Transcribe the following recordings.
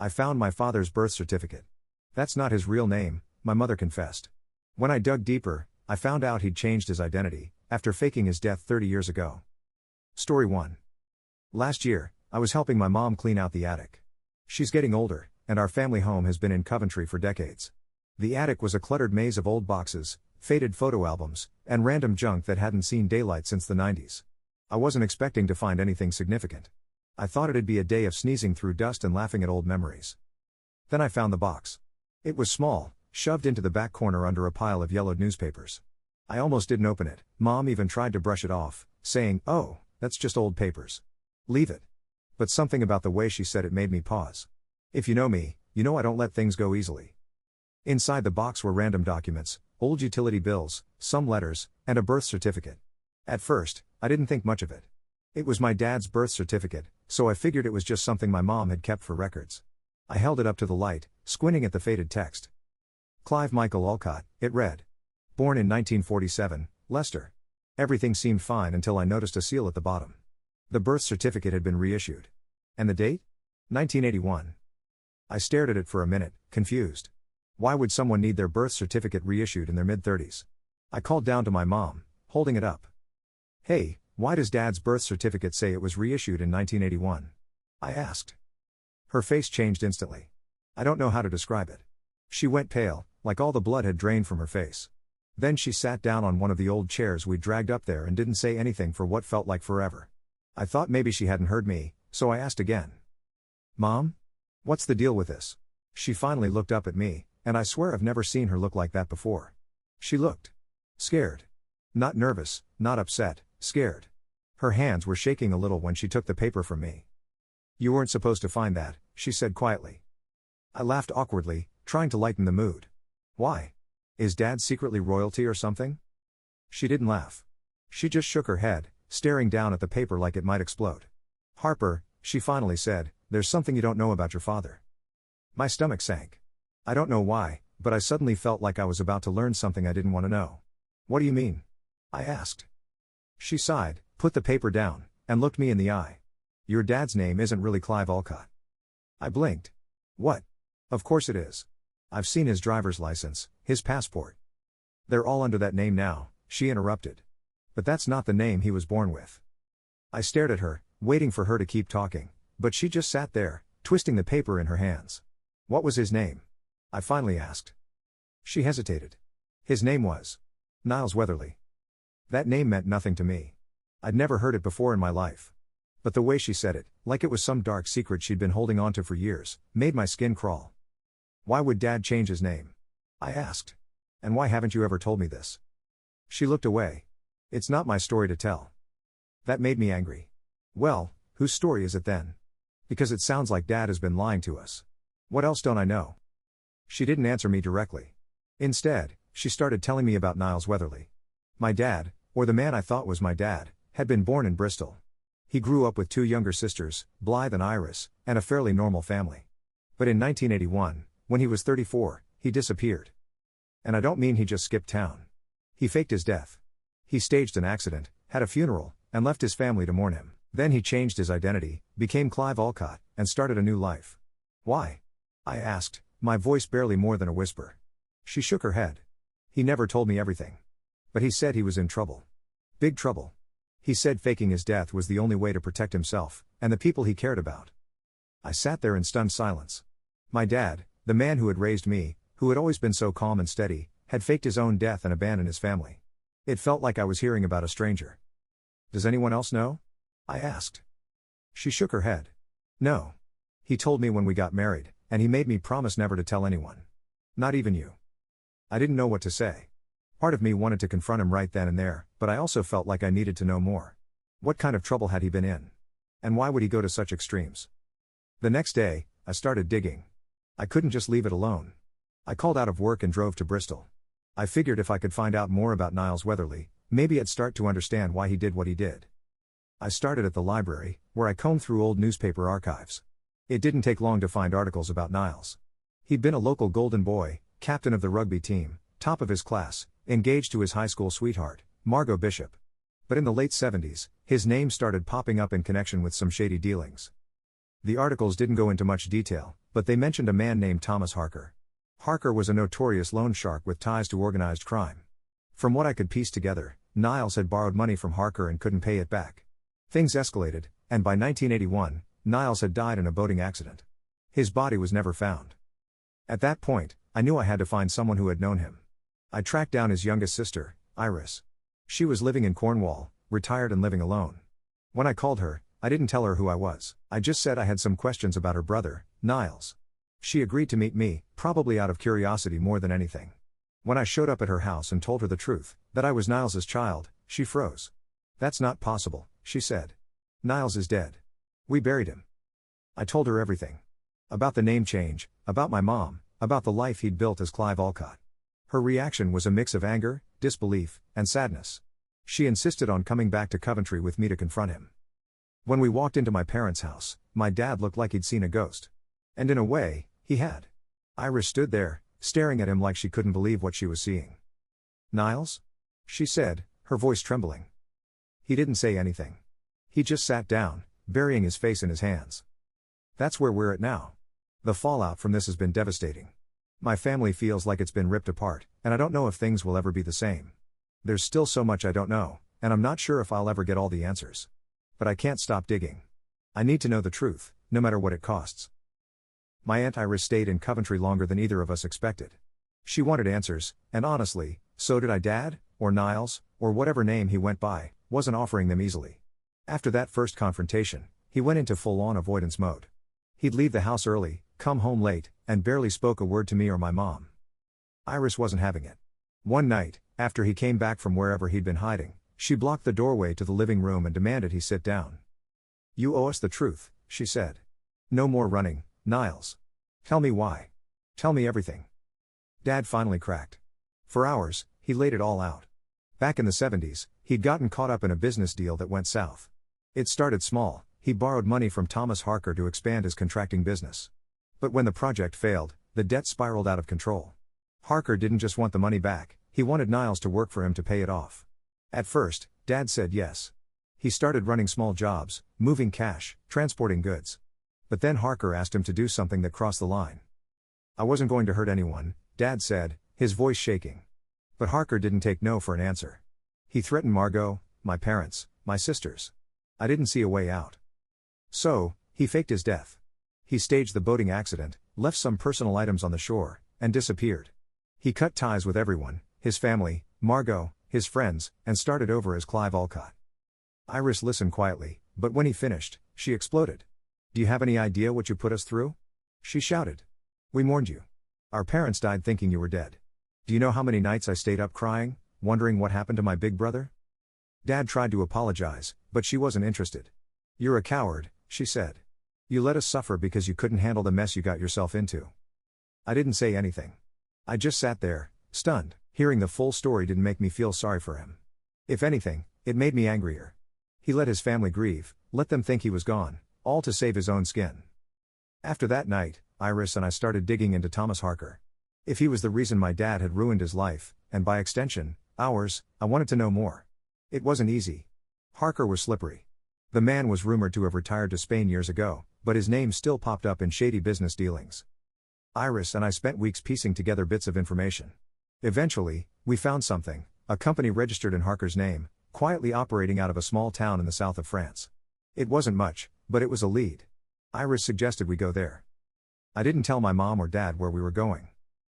I found my father's birth certificate. That's not his real name, my mother confessed. When I dug deeper, I found out he'd changed his identity, after faking his death 30 years ago. Story 1. Last year, I was helping my mom clean out the attic. She's getting older, and our family home has been in Coventry for decades. The attic was a cluttered maze of old boxes, faded photo albums, and random junk that hadn't seen daylight since the 90s. I wasn't expecting to find anything significant. I thought it'd be a day of sneezing through dust and laughing at old memories. Then I found the box. It was small, shoved into the back corner under a pile of yellowed newspapers. I almost didn't open it. Mom even tried to brush it off, saying, "Oh, that's just old papers. Leave it." But something about the way she said it made me pause. If you know me, you know I don't let things go easily. Inside the box were random documents, old utility bills, some letters, and a birth certificate. At first, I didn't think much of it. It was my dad's birth certificate, so I figured it was just something my mom had kept for records. I held it up to the light, squinting at the faded text. Clive Michael Olcott, it read. Born in 1947, Leicester. Everything seemed fine until I noticed a seal at the bottom. The birth certificate had been reissued. And the date? 1981. I stared at it for a minute, confused. Why would someone need their birth certificate reissued in their mid-30s? I called down to my mom, holding it up. "Hey, why does Dad's birth certificate say it was reissued in 1981? I asked. Her face changed instantly. I don't know how to describe it. She went pale, like all the blood had drained from her face. Then she sat down on one of the old chairs we'd dragged up there and didn't say anything for what felt like forever. I thought maybe she hadn't heard me, so I asked again. "Mom? What's the deal with this?" She finally looked up at me, and I swear I've never seen her look like that before. She looked scared. Not nervous, not upset, scared. Her hands were shaking a little when she took the paper from me. "You weren't supposed to find that," she said quietly. I laughed awkwardly, trying to lighten the mood. "Why? Is Dad secretly royalty or something?" She didn't laugh. She just shook her head, staring down at the paper like it might explode. "Harper," she finally said, "there's something you don't know about your father." My stomach sank. I don't know why, but I suddenly felt like I was about to learn something I didn't want to know. "What do you mean?" I asked. She sighed, put the paper down, and looked me in the eye. "Your dad's name isn't really Clive Olcott." I blinked. "What? Of course it is. I've seen his driver's license, his passport." "They're all under that name now," she interrupted. "But that's not the name he was born with." I stared at her, waiting for her to keep talking, but she just sat there, twisting the paper in her hands. "What was his name?" I finally asked. She hesitated. "His name was Niles Weatherly." That name meant nothing to me. I'd never heard it before in my life. But the way she said it, like it was some dark secret she'd been holding on to for years, made my skin crawl. "Why would Dad change his name?" I asked. "And why haven't you ever told me this?" She looked away. "It's not my story to tell." That made me angry. "Well, whose story is it then? Because it sounds like Dad has been lying to us. What else don't I know?" She didn't answer me directly. Instead, she started telling me about Niles Weatherly. My dad, or the man I thought was my dad, had been born in Bristol. He grew up with two younger sisters, Blythe and Iris, and a fairly normal family. But in 1981, when he was 34, he disappeared. And I don't mean he just skipped town. He faked his death. He staged an accident, had a funeral, and left his family to mourn him. Then he changed his identity, became Clive Olcott, and started a new life. "Why?" I asked, my voice barely more than a whisper. She shook her head. "He never told me everything. But he said he was in trouble. Big trouble. He said faking his death was the only way to protect himself, and the people he cared about." I sat there in stunned silence. My dad, the man who had raised me, who had always been so calm and steady, had faked his own death and abandoned his family. It felt like I was hearing about a stranger. "Does anyone else know?" I asked. She shook her head. "No. He told me when we got married, and he made me promise never to tell anyone. Not even you." I didn't know what to say. Part of me wanted to confront him right then and there, but I also felt like I needed to know more. What kind of trouble had he been in? And why would he go to such extremes? The next day, I started digging. I couldn't just leave it alone. I called out of work and drove to Bristol. I figured if I could find out more about Niles Weatherly, maybe I'd start to understand why he did what he did. I started at the library, where I combed through old newspaper archives. It didn't take long to find articles about Niles. He'd been a local golden boy, captain of the rugby team, top of his class, engaged to his high school sweetheart, Margot Bishop. But in the late 70s, his name started popping up in connection with some shady dealings. The articles didn't go into much detail, but they mentioned a man named Thomas Harker. Harker was a notorious loan shark with ties to organized crime. From what I could piece together, Niles had borrowed money from Harker and couldn't pay it back. Things escalated, and by 1981, Niles had died in a boating accident. His body was never found. At that point, I knew I had to find someone who had known him. I tracked down his youngest sister, Iris. She was living in Cornwall, retired and living alone. When I called her, I didn't tell her who I was. I just said I had some questions about her brother, Niles. She agreed to meet me, probably out of curiosity more than anything. When I showed up at her house and told her the truth, that I was Niles's child, she froze. "That's not possible," she said. "Niles is dead. We buried him." I told her everything. About the name change, about my mom, about the life he'd built as Clive Olcott. Her reaction was a mix of anger, disbelief, and sadness. She insisted on coming back to Coventry with me to confront him. When we walked into my parents' house, my dad looked like he'd seen a ghost. And in a way, he had. Iris stood there, staring at him like she couldn't believe what she was seeing. "Niles?" she said, her voice trembling. He didn't say anything. He just sat down, burying his face in his hands. That's where we're at now. The fallout from this has been devastating. My family feels like it's been ripped apart, and I don't know if things will ever be the same. There's still so much I don't know, and I'm not sure if I'll ever get all the answers. But I can't stop digging. I need to know the truth, no matter what it costs. My Aunt Iris stayed in Coventry longer than either of us expected. She wanted answers, and honestly, so did Dad, or Niles, or whatever name he went by, wasn't offering them easily. After that first confrontation, he went into full-on avoidance mode. He'd leave the house early, come home late, and barely spoke a word to me or my mom. Iris wasn't having it. One night, after he came back from wherever he'd been hiding, she blocked the doorway to the living room and demanded he sit down. "You owe us the truth," she said. "No more running, Niles. Tell me why. Tell me everything." Dad finally cracked. For hours, he laid it all out. Back in the 70s, he'd gotten caught up in a business deal that went south. It started small. He borrowed money from Thomas Harker to expand his contracting business. But when the project failed, the debt spiraled out of control. Harker didn't just want the money back, he wanted Niles to work for him to pay it off. At first, Dad said yes. He started running small jobs, moving cash, transporting goods. But then Harker asked him to do something that crossed the line. "I wasn't going to hurt anyone," Dad said, his voice shaking. But Harker didn't take no for an answer. He threatened Margot, my parents, my sisters. I didn't see a way out. So, he faked his death. He staged the boating accident, left some personal items on the shore, and disappeared. He cut ties with everyone, his family, Margot, his friends, and started over as Clive Olcott. Iris listened quietly, but when he finished, she exploded. "Do you have any idea what you put us through?" she shouted. "We mourned you. Our parents died thinking you were dead. Do you know how many nights I stayed up crying, wondering what happened to my big brother?" Dad tried to apologize, but she wasn't interested. "You're a coward," she said. "You let us suffer because you couldn't handle the mess you got yourself into." I didn't say anything. I just sat there, stunned. Hearing the full story didn't make me feel sorry for him. If anything, it made me angrier. He let his family grieve, let them think he was gone, all to save his own skin. After that night, Iris and I started digging into Thomas Harker. If he was the reason my dad had ruined his life, and by extension, ours, I wanted to know more. It wasn't easy. Harker was slippery. The man was rumored to have retired to Spain years ago, but his name still popped up in shady business dealings. Iris and I spent weeks piecing together bits of information. Eventually, we found something, a company registered in Harker's name, quietly operating out of a small town in the south of France. It wasn't much, but it was a lead. Iris suggested we go there. I didn't tell my mom or dad where we were going.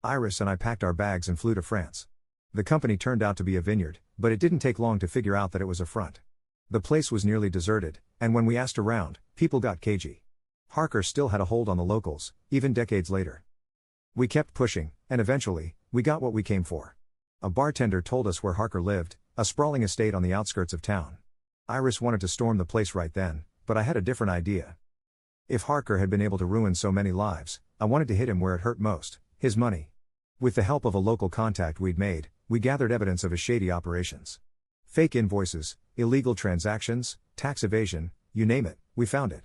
Iris and I packed our bags and flew to France. The company turned out to be a vineyard, but it didn't take long to figure out that it was a front. The place was nearly deserted, and when we asked around, people got cagey. Harker still had a hold on the locals, even decades later. We kept pushing, and eventually, we got what we came for. A bartender told us where Harker lived, a sprawling estate on the outskirts of town. Iris wanted to storm the place right then, but I had a different idea. If Harker had been able to ruin so many lives, I wanted to hit him where it hurt most, his money. With the help of a local contact we'd made, we gathered evidence of his shady operations. Fake invoices, illegal transactions, tax evasion, you name it, we found it.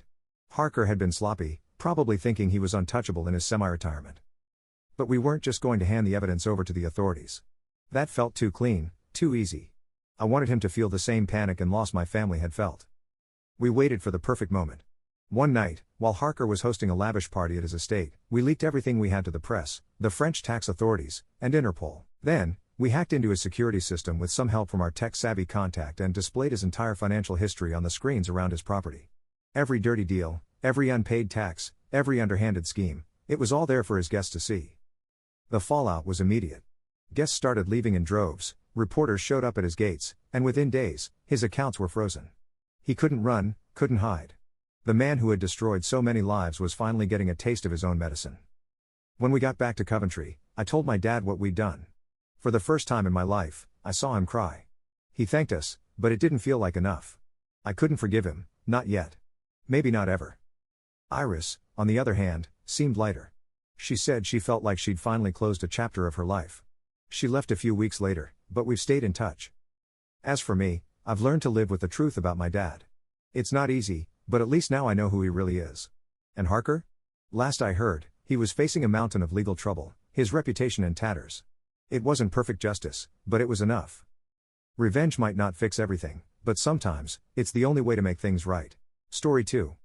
Harker had been sloppy, probably thinking he was untouchable in his semi-retirement. But we weren't just going to hand the evidence over to the authorities. That felt too clean, too easy. I wanted him to feel the same panic and loss my family had felt. We waited for the perfect moment. One night, while Harker was hosting a lavish party at his estate, we leaked everything we had to the press, the French tax authorities, and Interpol. Then, we hacked into his security system with some help from our tech-savvy contact and displayed his entire financial history on the screens around his property. Every dirty deal, every unpaid tax, every underhanded scheme, it was all there for his guests to see. The fallout was immediate. Guests started leaving in droves, reporters showed up at his gates, and within days, his accounts were frozen. He couldn't run, couldn't hide. The man who had destroyed so many lives was finally getting a taste of his own medicine. When we got back to Coventry, I told my dad what we'd done. For the first time in my life, I saw him cry. He thanked us, but it didn't feel like enough. I couldn't forgive him, not yet. Maybe not ever. Iris, on the other hand, seemed lighter. She said she felt like she'd finally closed a chapter of her life. She left a few weeks later, but we've stayed in touch. As for me, I've learned to live with the truth about my dad. It's not easy, but at least now I know who he really is. And Harker? Last I heard, he was facing a mountain of legal trouble, his reputation in tatters. It wasn't perfect justice, but it was enough. Revenge might not fix everything, but sometimes, it's the only way to make things right. Story 2.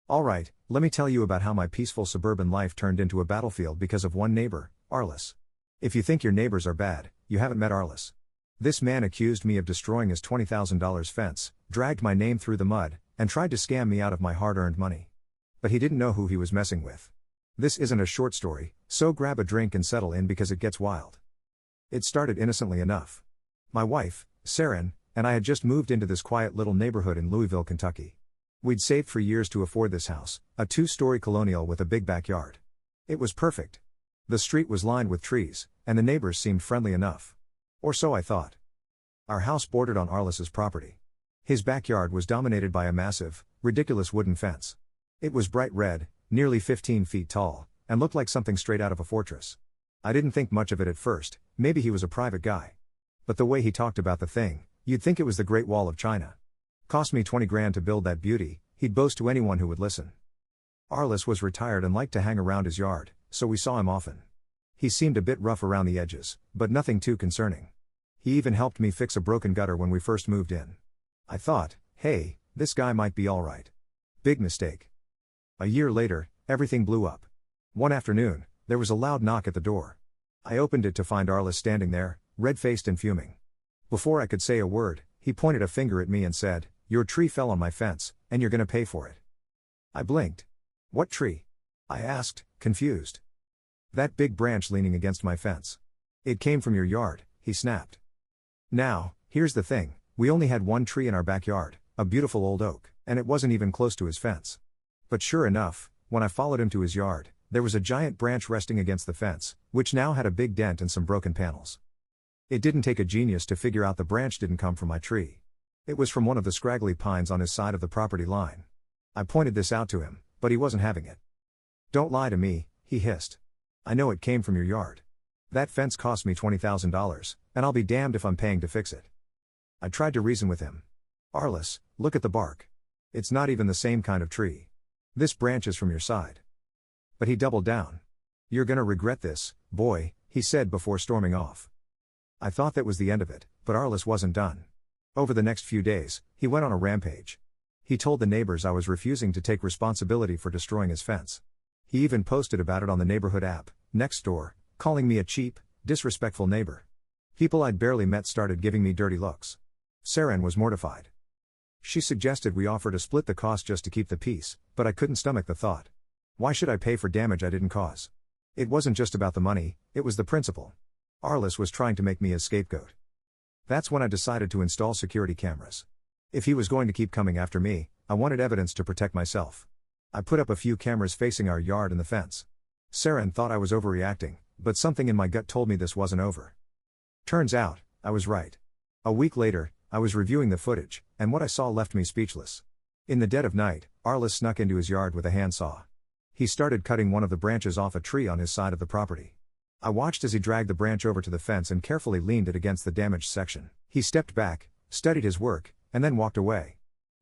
Alright, let me tell you about how my peaceful suburban life turned into a battlefield because of one neighbor, Arliss. If you think your neighbors are bad, you haven't met Arliss. This man accused me of destroying his $20,000 fence, dragged my name through the mud, and tried to scam me out of my hard-earned money. But he didn't know who he was messing with. This isn't a short story, so grab a drink and settle in because it gets wild. It started innocently enough. My wife, Saren, and I had just moved into this quiet little neighborhood in Louisville, Kentucky. We'd saved for years to afford this house, a 2-story colonial with a big backyard. It was perfect. The street was lined with trees, and the neighbors seemed friendly enough. Or so I thought. Our house bordered on Arliss's property. His backyard was dominated by a massive, ridiculous wooden fence. It was bright red, nearly 15 feet tall, and looked like something straight out of a fortress. I didn't think much of it at first, maybe he was a private guy. But the way he talked about the thing, you'd think it was the Great Wall of China. Cost me 20 grand to build that beauty, he'd boast to anyone who would listen. Arliss was retired and liked to hang around his yard, so we saw him often. He seemed a bit rough around the edges, but nothing too concerning. He even helped me fix a broken gutter when we first moved in. I thought, hey, this guy might be alright. Big mistake. A year later, everything blew up. One afternoon, there was a loud knock at the door. I opened it to find Arliss standing there, red-faced and fuming. Before I could say a word, he pointed a finger at me and said, "Your tree fell on my fence, and you're gonna pay for it." I blinked. "What tree?" I asked, confused. "That big branch leaning against my fence. It came from your yard," he snapped. Now, here's the thing, we only had one tree in our backyard, a beautiful old oak, and it wasn't even close to his fence. But sure enough, when I followed him to his yard, there was a giant branch resting against the fence, which now had a big dent and some broken panels. It didn't take a genius to figure out the branch didn't come from my tree. It was from one of the scraggly pines on his side of the property line. I pointed this out to him, but he wasn't having it. "Don't lie to me," he hissed. "I know it came from your yard. That fence cost me $20,000, and I'll be damned if I'm paying to fix it." I tried to reason with him. "Arliss, look at the bark. It's not even the same kind of tree. This branch is from your side." But he doubled down. "You're gonna regret this, boy," he said before storming off. I thought that was the end of it, but Arliss wasn't done. Over the next few days, he went on a rampage. He told the neighbors I was refusing to take responsibility for destroying his fence. He even posted about it on the neighborhood app, Nextdoor, calling me a cheap, disrespectful neighbor. People I'd barely met started giving me dirty looks. Saren was mortified. She suggested we offer to split the cost just to keep the peace, but I couldn't stomach the thought. Why should I pay for damage I didn't cause? It wasn't just about the money, it was the principle. Arliss was trying to make me his scapegoat. That's when I decided to install security cameras. If he was going to keep coming after me, I wanted evidence to protect myself. I put up a few cameras facing our yard and the fence. Saren thought I was overreacting, but something in my gut told me this wasn't over. Turns out, I was right. A week later, I was reviewing the footage, and what I saw left me speechless. In the dead of night, Arliss snuck into his yard with a handsaw. He started cutting one of the branches off a tree on his side of the property. I watched as he dragged the branch over to the fence and carefully leaned it against the damaged section. He stepped back, studied his work, and then walked away.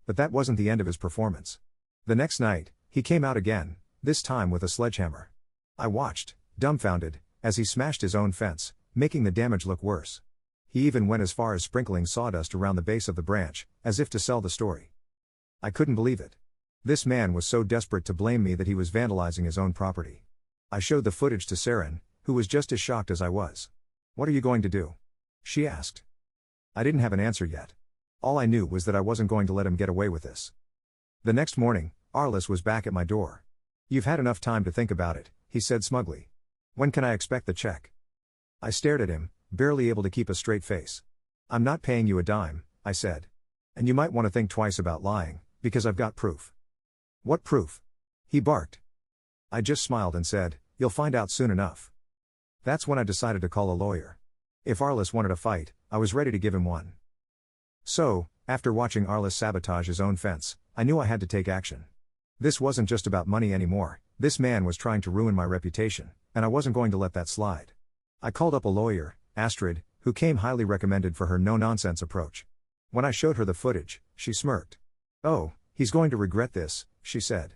But that wasn't the end of his performance. The next night, he came out again, this time with a sledgehammer. I watched, dumbfounded, as he smashed his own fence, making the damage look worse. He even went as far as sprinkling sawdust around the base of the branch, as if to sell the story. I couldn't believe it. This man was so desperate to blame me that he was vandalizing his own property. I showed the footage to Saren, who was just as shocked as I was. "What are you going to do?" she asked. I didn't have an answer yet. All I knew was that I wasn't going to let him get away with this. The next morning, Arliss was back at my door. "You've had enough time to think about it," he said smugly. "When can I expect the check?" I stared at him, barely able to keep a straight face. "I'm not paying you a dime," I said. "And you might want to think twice about lying, because I've got proof." "What proof?" he barked. I just smiled and said, "You'll find out soon enough." That's when I decided to call a lawyer. If Arliss wanted a fight, I was ready to give him one. So, after watching Arliss sabotage his own fence, I knew I had to take action. This wasn't just about money anymore. This man was trying to ruin my reputation, and I wasn't going to let that slide. I called up a lawyer, Astrid, who came highly recommended for her no-nonsense approach. When I showed her the footage, she smirked. "Oh, he's going to regret this," she said.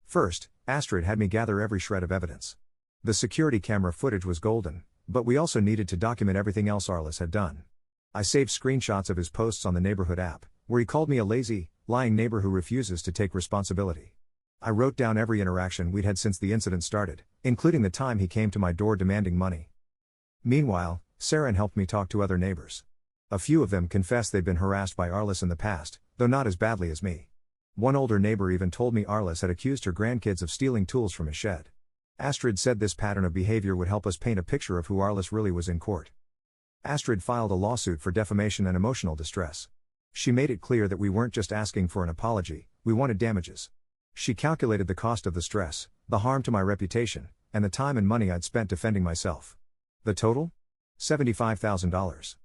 First, Astrid had me gather every shred of evidence. The security camera footage was golden, but we also needed to document everything else Arliss had done. I saved screenshots of his posts on the neighborhood app, where he called me a lazy, lying neighbor who refuses to take responsibility. I wrote down every interaction we'd had since the incident started, including the time he came to my door demanding money. Meanwhile, Saren helped me talk to other neighbors. A few of them confessed they'd been harassed by Arliss in the past, though not as badly as me. One older neighbor even told me Arliss had accused her grandkids of stealing tools from his shed. Astrid said this pattern of behavior would help us paint a picture of who Arliss really was in court. Astrid filed a lawsuit for defamation and emotional distress. She made it clear that we weren't just asking for an apology, we wanted damages. She calculated the cost of the stress, the harm to my reputation, and the time and money I'd spent defending myself. The total? $75,000.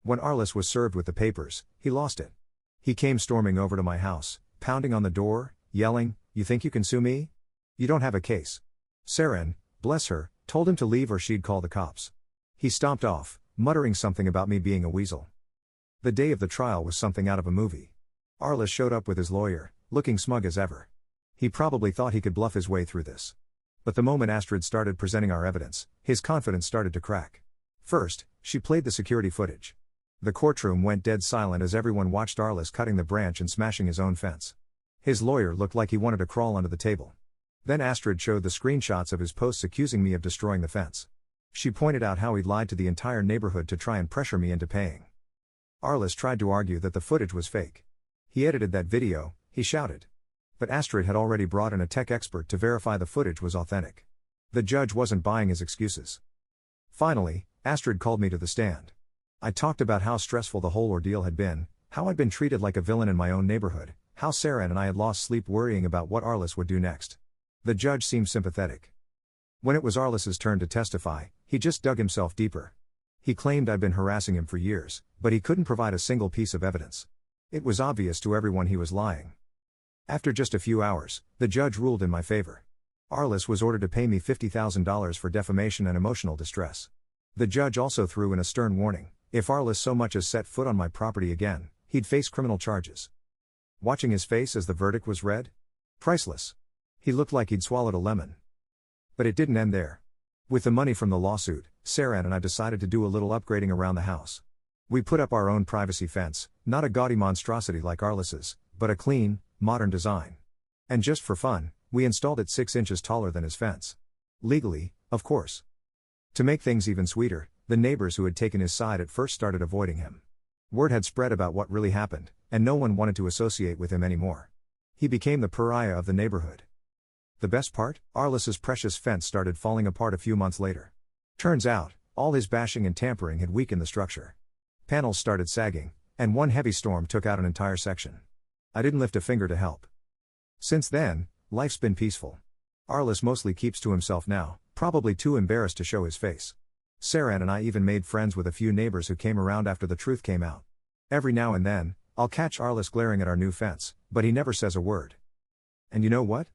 When Arliss was served with the papers, he lost it. He came storming over to my house, pounding on the door, yelling, "You think you can sue me? You don't have a case." Saren, bless her, told him to leave or she'd call the cops. He stomped off, muttering something about me being a weasel. The day of the trial was something out of a movie. Arliss showed up with his lawyer, looking smug as ever. He probably thought he could bluff his way through this. But the moment Astrid started presenting our evidence, his confidence started to crack. First, she played the security footage. The courtroom went dead silent as everyone watched Arliss cutting the branch and smashing his own fence. His lawyer looked like he wanted to crawl under the table. Then Astrid showed the screenshots of his posts accusing me of destroying the fence. She pointed out how he'd lied to the entire neighborhood to try and pressure me into paying. Arliss tried to argue that the footage was fake. He edited that video, he shouted. But Astrid had already brought in a tech expert to verify the footage was authentic. The judge wasn't buying his excuses. Finally, Astrid called me to the stand. I talked about how stressful the whole ordeal had been, how I'd been treated like a villain in my own neighborhood, how Saren and I had lost sleep worrying about what Arliss would do next. The judge seemed sympathetic. When it was Arliss's turn to testify, he just dug himself deeper. He claimed I'd been harassing him for years, but he couldn't provide a single piece of evidence. It was obvious to everyone he was lying. After just a few hours, the judge ruled in my favor. Arliss was ordered to pay me $50,000 for defamation and emotional distress. The judge also threw in a stern warning: if Arliss so much as set foot on my property again, he'd face criminal charges. Watching his face as the verdict was read? Priceless. He looked like he'd swallowed a lemon. But it didn't end there. With the money from the lawsuit, Saren and I decided to do a little upgrading around the house. We put up our own privacy fence, not a gaudy monstrosity like Arliss's, but a clean, modern design. And just for fun, we installed it 6 inches taller than his fence. Legally, of course. To make things even sweeter, the neighbors who had taken his side at first started avoiding him. Word had spread about what really happened, and no one wanted to associate with him anymore. He became the pariah of the neighborhood. The best part? Arliss's precious fence started falling apart a few months later. Turns out, all his bashing and tampering had weakened the structure. Panels started sagging, and one heavy storm took out an entire section. I didn't lift a finger to help. Since then, life's been peaceful. Arliss mostly keeps to himself now, probably too embarrassed to show his face. Saren and I even made friends with a few neighbors who came around after the truth came out. Every now and then, I'll catch Arliss glaring at our new fence, but he never says a word. And you know what?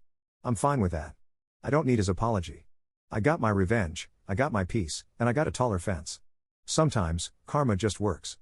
I'm fine with that. I don't need his apology. I got my revenge, I got my peace, and I got a taller fence. Sometimes, karma just works.